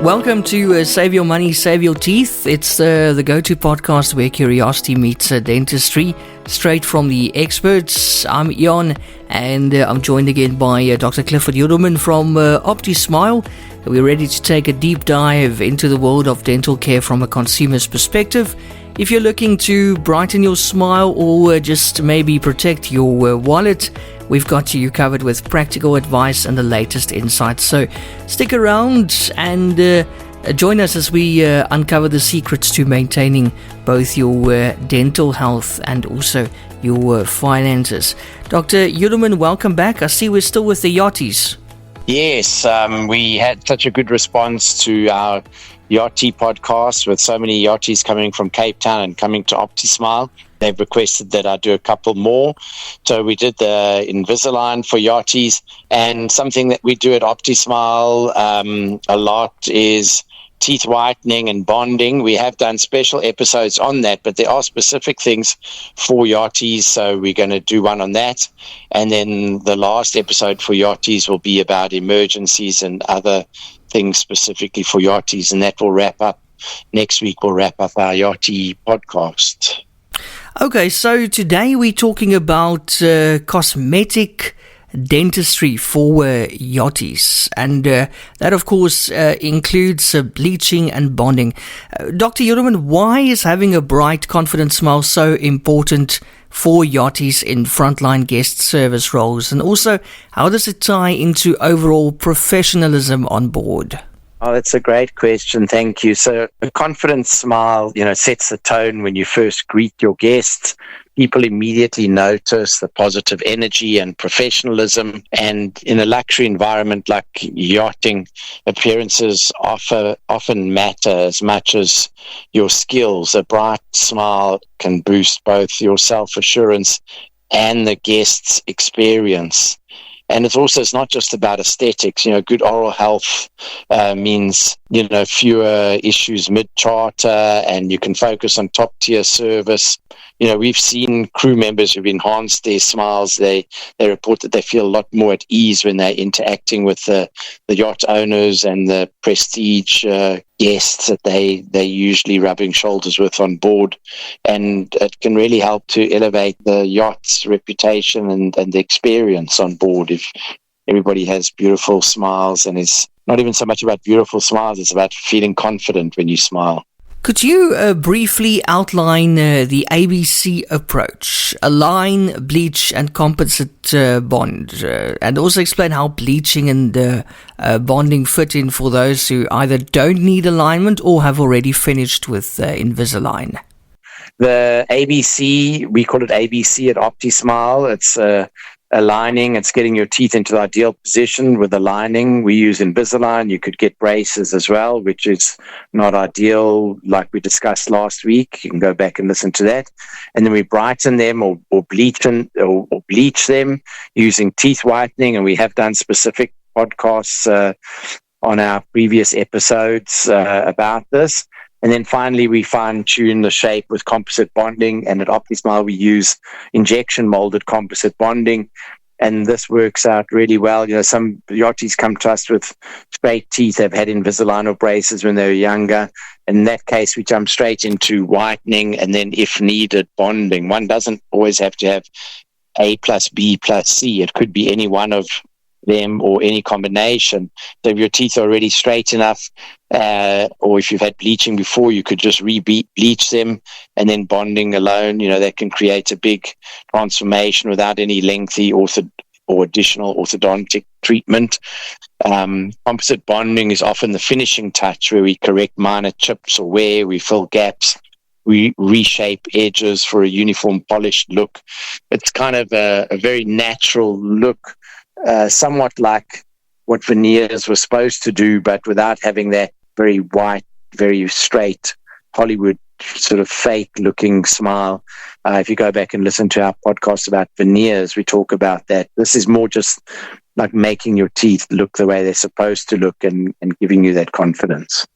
Welcome to Save Your Money, Save Your Teeth. It's the go-to podcast where curiosity meets dentistry, straight from the experts. I'm Ian, and I'm joined again by Dr. Clifford Yudelman from OptiSmile. We're ready to take a deep dive into the world of dental care from a consumer's perspective. If you're looking to brighten your smile or just maybe protect your wallet, we've got you covered with practical advice and the latest insights. So stick around and join us as we uncover the secrets to maintaining both your dental health and also your finances. Dr. Yudelman, welcome back. I see we're still with the Yachties. Yes, we had such a good response to our Yachty podcast with so many Yachties coming from Cape Town and coming to OptiSmile. They've requested that I do a couple more. So we did the Invisalign for Yachties, and something that we do at OptiSmile a lot is teeth whitening and bonding. We have done special episodes on that, but there are specific things for Yachties, so we're going to do one on that. And then the last episode for Yachties will be about emergencies and other things specifically for Yachties, and that will wrap up. Next week we'll wrap up our Yachty podcast. Okay, so today we're talking about cosmetic dentistry for Yachties, and that of course includes bleaching and bonding. Dr. Yudelman, why is having a bright, confident smile so important for Yachties in frontline guest service roles, and also how does it tie into overall professionalism on board? Oh, that's a great question. Thank you. So a confident smile, sets the tone when you first greet your guests. People immediately notice the positive energy and professionalism. And in a luxury environment like yachting, appearances often matter as much as your skills. A bright smile can boost both your self-assurance and the guest's experience. And it's not just about aesthetics. Good oral health means, fewer issues mid-charter, and you can focus on top-tier service. We've seen crew members who've enhanced their smiles. They report that they feel a lot more at ease when they're interacting with the yacht owners and the prestige guests that they're usually rubbing shoulders with on board. And it can really help to elevate the yacht's reputation and the experience on board if everybody has beautiful smiles. And it's not even so much about beautiful smiles, it's about feeling confident when you smile. Could you briefly outline the ABC approach, align, bleach and composite bond, and also explain how bleaching and bonding fit in for those who either don't need alignment or have already finished with Invisalign? The ABC, we call it ABC at OptiSmile. It's aligning, it's getting your teeth into the ideal position with aligning. We use Invisalign. You could get braces as well, which is not ideal, like we discussed last week. You can go back and listen to that. And then we brighten them or bleach them using teeth whitening. And we have done specific podcasts on our previous episodes about this. And then finally, we fine-tune the shape with composite bonding. And at OptiSmile, we use injection-molded composite bonding. And this works out really well. Some Yachties come to us with straight teeth. They've had Invisalign or braces when they were younger. In that case, we jump straight into whitening and then, if needed, bonding. One doesn't always have to have A plus B plus C. It could be any one of them or any combination. So if your teeth are already straight enough, or if you've had bleaching before, you could just re-bleach them, and then bonding alone, that can create a big transformation without any lengthy or additional orthodontic treatment. Composite bonding is often the finishing touch where we correct minor chips or wear, we fill gaps, we reshape edges for a uniform polished look. It's kind of a very natural look, somewhat like what veneers were supposed to do, but without having that very white, very straight Hollywood sort of fake looking smile. If you go back and listen to our podcast about veneers, we talk about that. This is more just like making your teeth look the way they're supposed to look and giving you that confidence.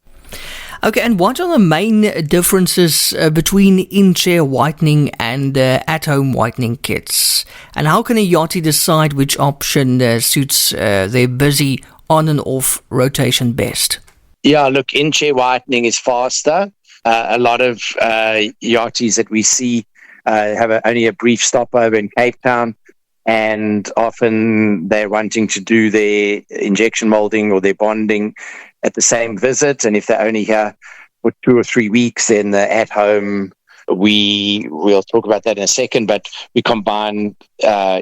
Okay, and what are the main differences between in-chair whitening and at-home whitening kits? And how can a yachty decide which option suits their busy on and off rotation best? Yeah, look, in-chair whitening is faster. A lot of yachties that we see have only a brief stopover in Cape Town, and often they're wanting to do their injection molding or their bonding at the same visit. And if they're only here for 2 or 3 weeks, then the at-home, we'll talk about that in a second, but we combine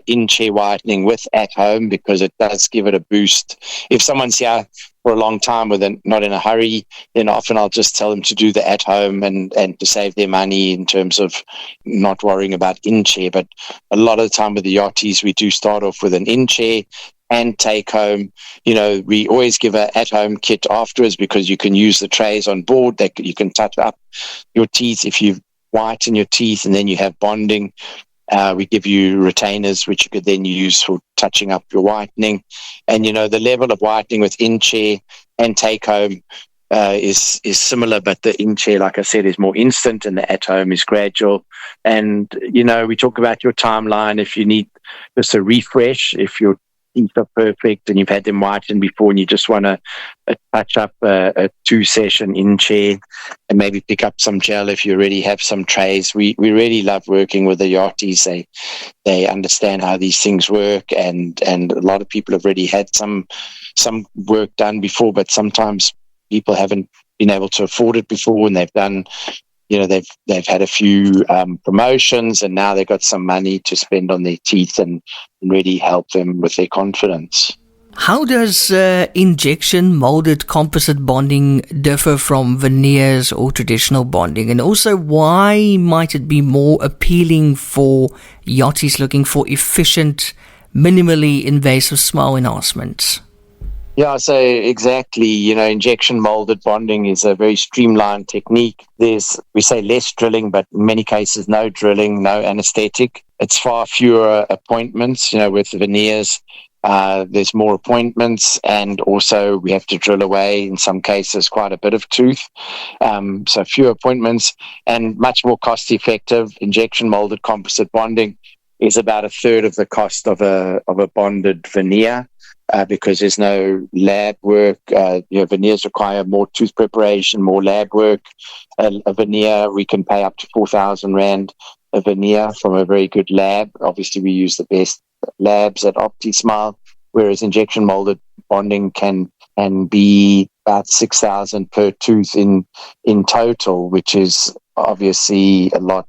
in-chair whitening with at-home because it does give it a boost. If someone's here for a long time not in a hurry, then often I'll just tell them to do the at-home and to save their money in terms of not worrying about in-chair. But a lot of the time with the yachties, we do start off with an in-chair and take home. We always give an at-home kit afterwards because you can use the trays on board that you can touch up your teeth if you whiten your teeth and then you have bonding. We give you retainers which you could then use for touching up your whitening. And the level of whitening with in-chair and take-home is similar, but the in-chair, like I said, is more instant and the at-home is gradual. And we talk about your timeline. If you need just a refresh, if your teeth are perfect and you've had them whitened before and you just want to touch up a 2-session in-chair and maybe pick up some gel if you already have some trays. We really love working with the yachties. They understand how these things work, and a lot of people have already had some work done before, but sometimes people haven't been able to afford it before, and they've done they've had a few promotions, and now they've got some money to spend on their teeth and really help them with their confidence. How does injection molded composite bonding differ from veneers or traditional bonding? And also, why might it be more appealing for yachties looking for efficient, minimally invasive smile enhancements? Yeah, so exactly. Injection molded bonding is a very streamlined technique. We say less drilling, but in many cases, no drilling, no anesthetic. It's far fewer appointments. With veneers, there's more appointments, and also we have to drill away, in some cases, quite a bit of tooth. So fewer appointments and much more cost effective. Injection molded composite bonding is about a third of the cost of a bonded veneer. Because there's no lab work. Veneers require more tooth preparation, more lab work. A veneer, we can pay up to 4,000 Rand a veneer from a very good lab. Obviously, we use the best labs at OptiSmile, whereas injection molded bonding can be about 6,000 per tooth in total, which is obviously a lot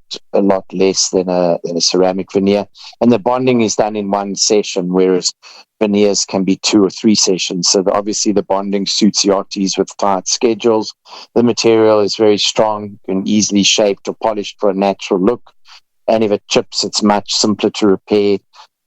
less than a ceramic veneer. And the bonding is done in one session, whereas veneers can be 2 or 3 sessions. So obviously the bonding suits yachties with tight schedules. The material is very strong and easily shaped or polished for a natural look. And if it chips, it's much simpler to repair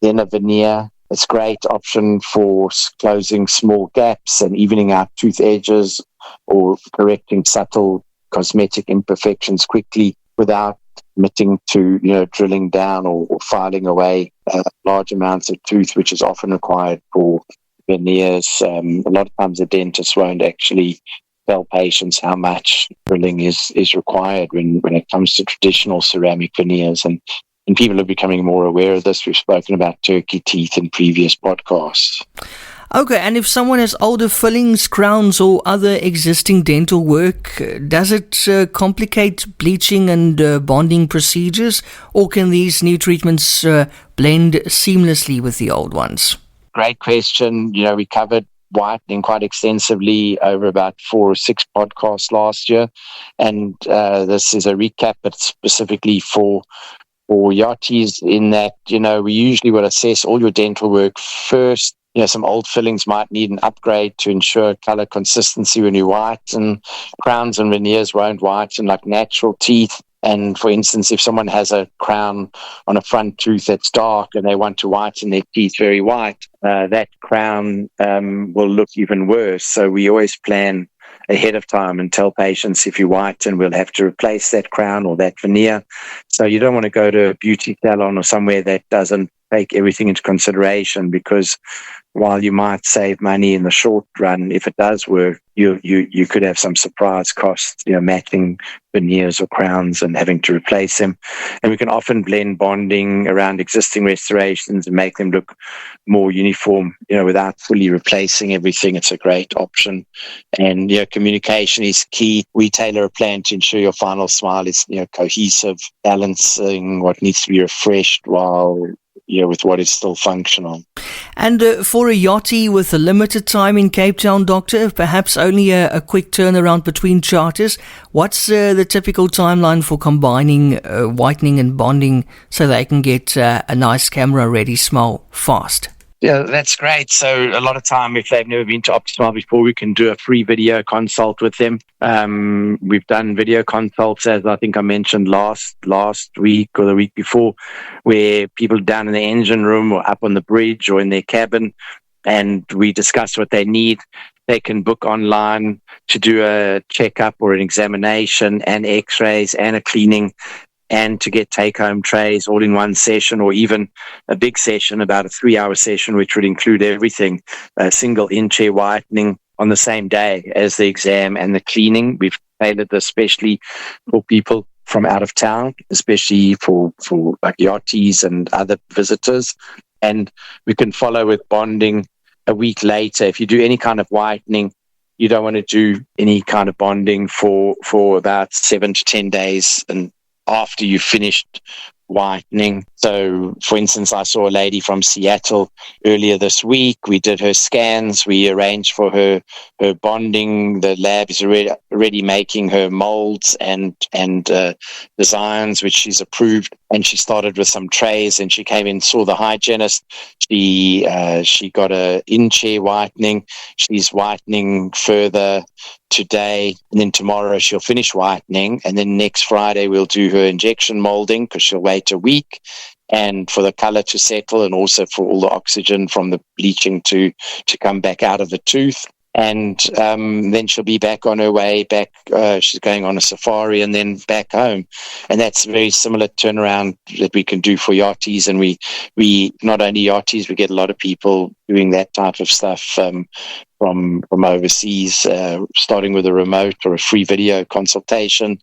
than a veneer. It's a great option for closing small gaps and evening out tooth edges or correcting subtle cosmetic imperfections quickly without committing to drilling down or filing away large amounts of tooth, which is often required for veneers. A lot of times the dentist won't actually tell patients how much drilling is required when it comes to traditional ceramic veneers, and people are becoming more aware of this. We've spoken about turkey teeth in previous podcasts. Okay, and if someone has older fillings, crowns, or other existing dental work, does it complicate bleaching and bonding procedures, or can these new treatments blend seamlessly with the old ones? Great question. We covered whitening quite extensively over about 4 or 6 podcasts last year, and this is a recap, but specifically for yachties, in that we usually will assess all your dental work first. Some old fillings might need an upgrade to ensure color consistency when you whiten. Crowns and veneers won't whiten like natural teeth. And for instance, if someone has a crown on a front tooth that's dark and they want to whiten their teeth very white, that crown will look even worse. So we always plan ahead of time and tell patients, if you whiten, we'll have to replace that crown or that veneer. So you don't want to go to a beauty salon or somewhere that doesn't take everything into consideration, because while you might save money in the short run, if it does work, you could have some surprise costs, matching veneers or crowns and having to replace them. And we can often blend bonding around existing restorations and make them look more uniform, without fully replacing everything. It's a great option. And, communication is key. We tailor a plan to ensure your final smile is, cohesive, balancing what needs to be refreshed while with what is still functional. And for a yachty with a limited time in Cape Town, Doctor, perhaps only a quick turnaround between charters, what's the typical timeline for combining whitening and bonding so they can get a nice camera-ready smile fast? Yeah, that's great. So a lot of time, if they've never been to OptiSmile before, we can do a free video consult with them. We've done video consults, as I think I mentioned last week or the week before, where people down in the engine room or up on the bridge or in their cabin, and we discuss what they need. They can book online to do a checkup or an examination and x-rays and a cleaning, and to get take-home trays all in one session, or even a big session, about a 3-hour session, which would include everything, a single in-chair whitening on the same day as the exam and the cleaning. We've tailored this especially for people from out of town, especially for like Yachties and other visitors. And we can follow with bonding a week later. If you do any kind of whitening, you don't want to do any kind of bonding for about 7 to 10 days and after you finished whitening. So, for instance, I saw a lady from Seattle earlier this week. We did her scans. We arranged for her bonding. The lab is already making her molds and designs, which she's approved. And she started with some trays, and she came in, saw the hygienist. She got a in-chair whitening. She's whitening further today, and then tomorrow she'll finish whitening, and then next Friday we'll do her injection molding, because she'll wait a week, and for the color to settle, and also for all the oxygen from the bleaching to come back out of the tooth. And then she'll be back on her way back. She's going on a safari and then back home. And that's a very similar turnaround that we can do for Yachties. And we not only Yachties, we get a lot of people doing that type of stuff from overseas, starting with a remote or a free video consultation.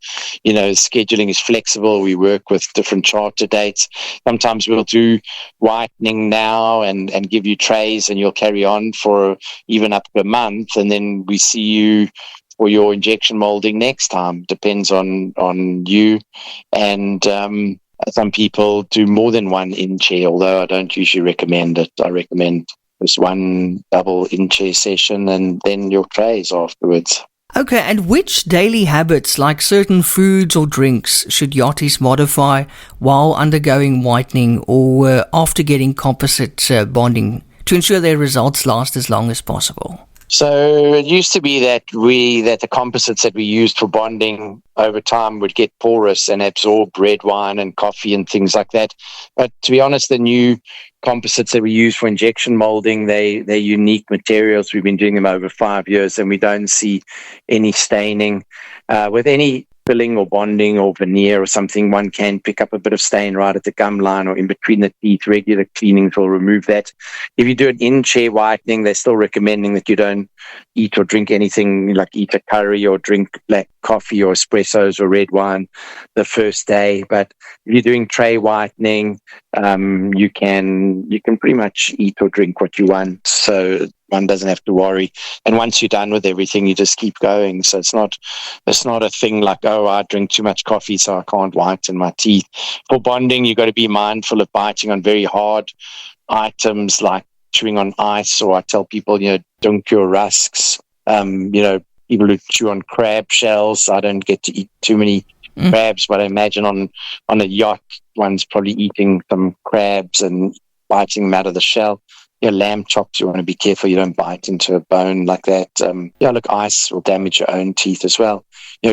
Scheduling is flexible. We work with different charter dates. Sometimes we'll do whitening now and give you trays, and you'll carry on for even up to a month, and then we see you for your injection molding next time. Depends on you. And some people do more than one in-chair, although I don't usually recommend it. I recommend just one double in-chair session and then your trays afterwards. Okay, and which daily habits, like certain foods or drinks, should yachties modify while undergoing whitening or after getting composite bonding to ensure their results last as long as possible? So it used to be that the composites that we used for bonding over time would get porous and absorb red wine and coffee and things like that. But to be honest, the new composites that we use for injection molding, they're unique materials. We've been doing them over 5 years, and we don't see any staining. With any filling or bonding or veneer or something, one can pick up a bit of stain right at the gum line or in between the teeth. Regular cleanings will remove that. If you do an in-chair whitening, they're still recommending that you don't eat or drink anything, like eat a curry or drink black coffee or espressos or red wine the first day. But if you're doing tray whitening, you can pretty much eat or drink what you want. So one doesn't have to worry. And once you're done with everything, you just keep going. So it's not a thing like, oh, I drink too much coffee, so I can't whiten my teeth. For bonding, you've got to be mindful of biting on very hard items like chewing on ice, or I tell people, dunk your rusks. People who chew on crab shells. I don't get to eat too many crabs, but I imagine on a yacht, one's probably eating some crabs and biting them out of the shell. Lamb chops, you want to be careful you don't bite into a bone like that. Ice will damage your own teeth as well.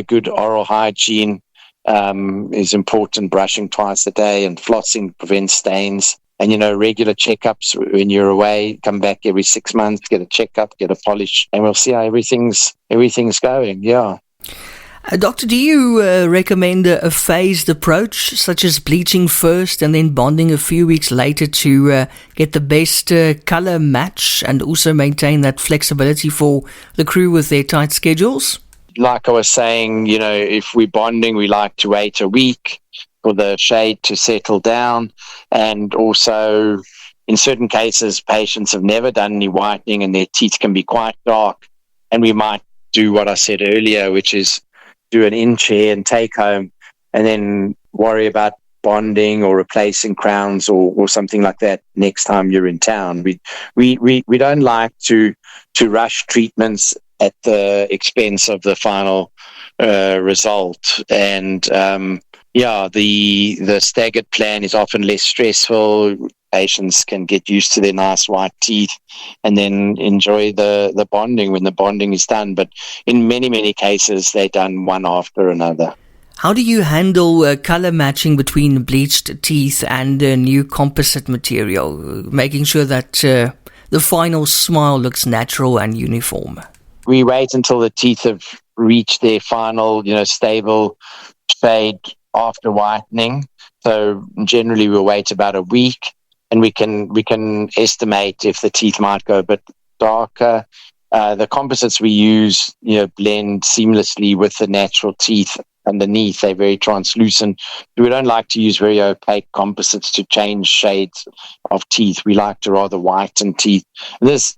Good oral hygiene is important. Brushing twice a day and flossing prevents stains. And, regular checkups when you're away. Come back every 6 months, get a checkup, get a polish, and we'll see how everything's going. Yeah. Doctor, do you recommend a phased approach, such as bleaching first and then bonding a few weeks later to get the best color match and also maintain that flexibility for the crew with their tight schedules? Like I was saying, if we're bonding, we like to wait a week for the shade to settle down. And also, in certain cases, patients have never done any whitening and their teeth can be quite dark. And we might do what I said earlier, which is do an in-chair and take home and then worry about bonding or replacing crowns or something like that next time you're in town. We don't like to rush treatments at the expense of the final result. And the staggered plan is often less stressful. Patients can get used to their nice white teeth and then enjoy the bonding when the bonding is done. But in many, many cases, they're done one after another. How do you handle color matching between bleached teeth and new composite material, making sure that the final smile looks natural and uniform? We wait until the teeth have reached their final, stable shade after whitening. So generally we'll wait about a week. And we can estimate if the teeth might go a bit darker. The composites we use, blend seamlessly with the natural teeth underneath. They're very translucent. We don't like to use very opaque composites to change shades of teeth. We like to rather whiten teeth. And this,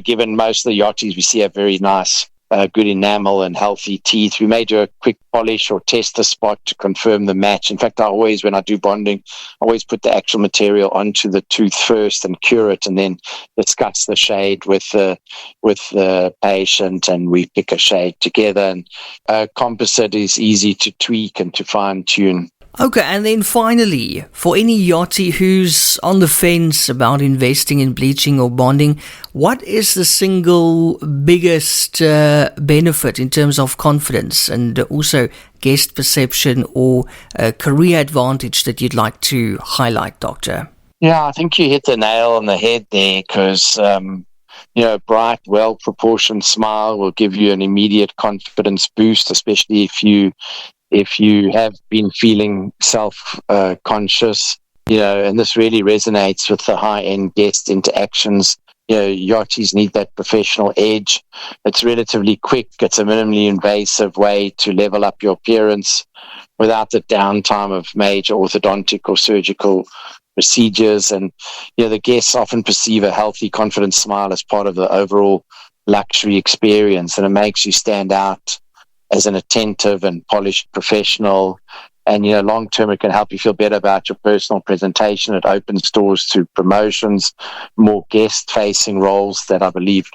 given most of the Yachties we see have very nice, good enamel and healthy teeth, we may do a quick polish or test the spot to confirm the match. In fact, when I do bonding, I always put the actual material onto the tooth first and cure it, and then discuss the shade with the patient, and we pick a shade together. And composite is easy to tweak and to fine tune. Okay, and then finally, for any yachty who's on the fence about investing in bleaching or bonding, what is the single biggest benefit in terms of confidence and also guest perception or career advantage that you'd like to highlight, Doctor? Yeah, I think you hit the nail on the head there, because a bright, well-proportioned smile will give you an immediate confidence boost, especially if you have been feeling self-conscious, and this really resonates with the high-end guest interactions. Yachties need that professional edge. It's relatively quick. It's a minimally invasive way to level up your appearance without the downtime of major orthodontic or surgical procedures. And, the guests often perceive a healthy, confident smile as part of the overall luxury experience, and it makes you stand out as an attentive and polished professional. And, long term, it can help you feel better about your personal presentation. It opens doors to promotions, more guest-facing roles that I believe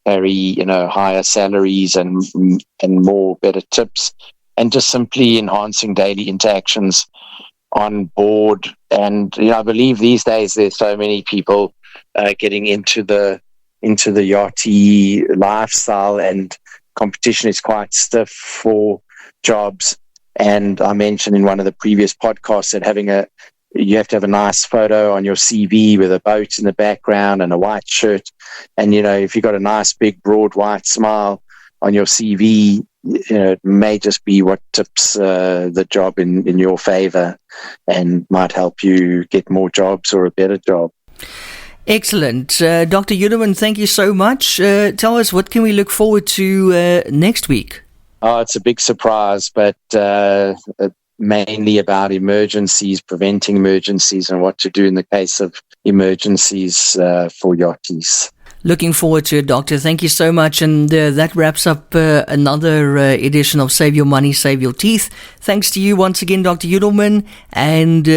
carry, higher salaries and more better tips, and just simply enhancing daily interactions on board. And, I believe these days there's so many people getting into the yachty lifestyle, and competition is quite stiff for jobs. And I mentioned in one of the previous podcasts that you have to have a nice photo on your CV with a boat in the background and a white shirt. And, if you've got a nice, big, broad, white smile on your CV, it may just be what tips the job in your favor and might help you get more jobs or a better job. Excellent. Dr. Yudelman, thank you so much. Tell us, what can we look forward to next week? Oh, it's a big surprise, but mainly about emergencies, preventing emergencies, and what to do in the case of emergencies for yachties. Looking forward to it, Doctor. Thank you so much. And that wraps up another edition of Save Your Money, Save Your Teeth. Thanks to you once again, Dr. Yudelman. And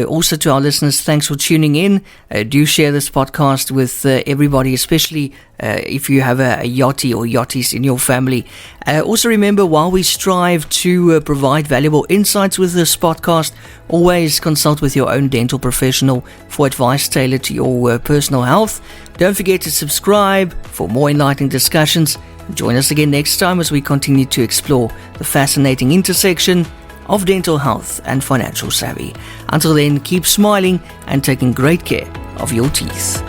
also to our listeners, thanks for tuning in. Do share this podcast with everybody, especially if you have a yachty or yachties in your family. Also remember, while we strive to provide valuable insights with this podcast, always consult with your own dental professional for advice tailored to your personal health. Don't forget to subscribe for more enlightening discussions. Join us again next time as we continue to explore the fascinating intersection of dental health and financial savvy. Until then, keep smiling and taking great care of your teeth.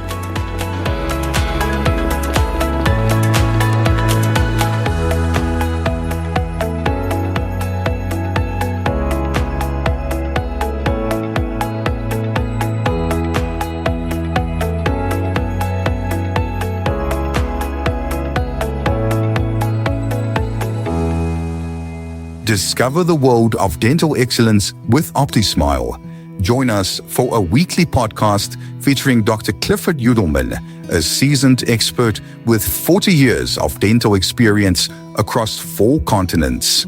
Discover the world of dental excellence with OptiSmile. Join us for a weekly podcast featuring Dr. Clifford Yudelman, a seasoned expert with 40 years of dental experience across 4 continents.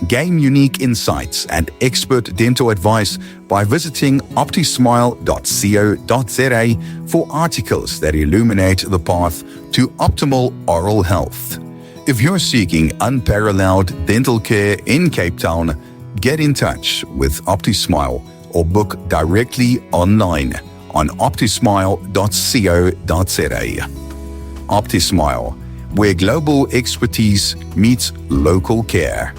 Gain unique insights and expert dental advice by visiting optismile.co.za for articles that illuminate the path to optimal oral health. If you're seeking unparalleled dental care in Cape Town, get in touch with OptiSmile or book directly online on optismile.co.za. OptiSmile, where global expertise meets local care.